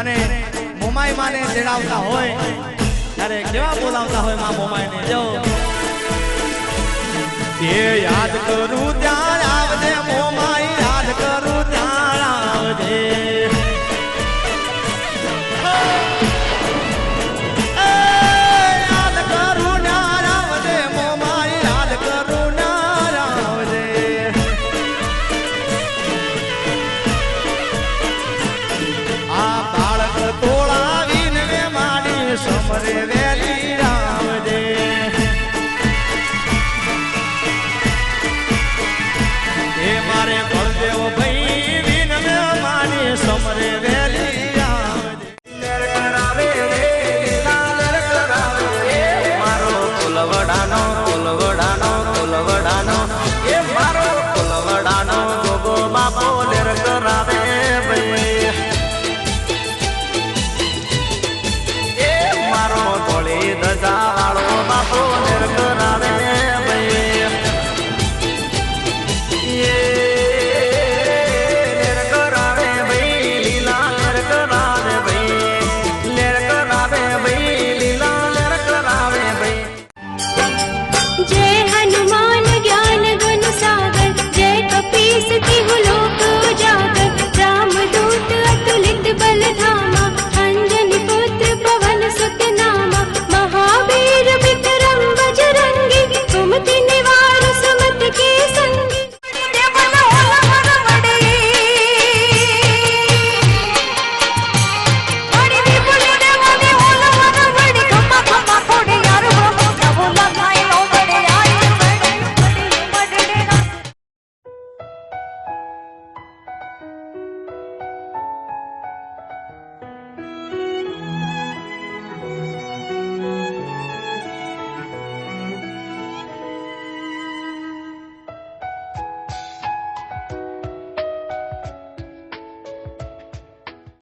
અને મોમાઈ માને તેડાવતા હોય ત્યારે કેવા બોલાવતા હોય માં મોમાઈને જો એ યાદ કરું ત્યાં આવજે મોમાઈ યાદ કરું ત્યાં આવજે સમરે રે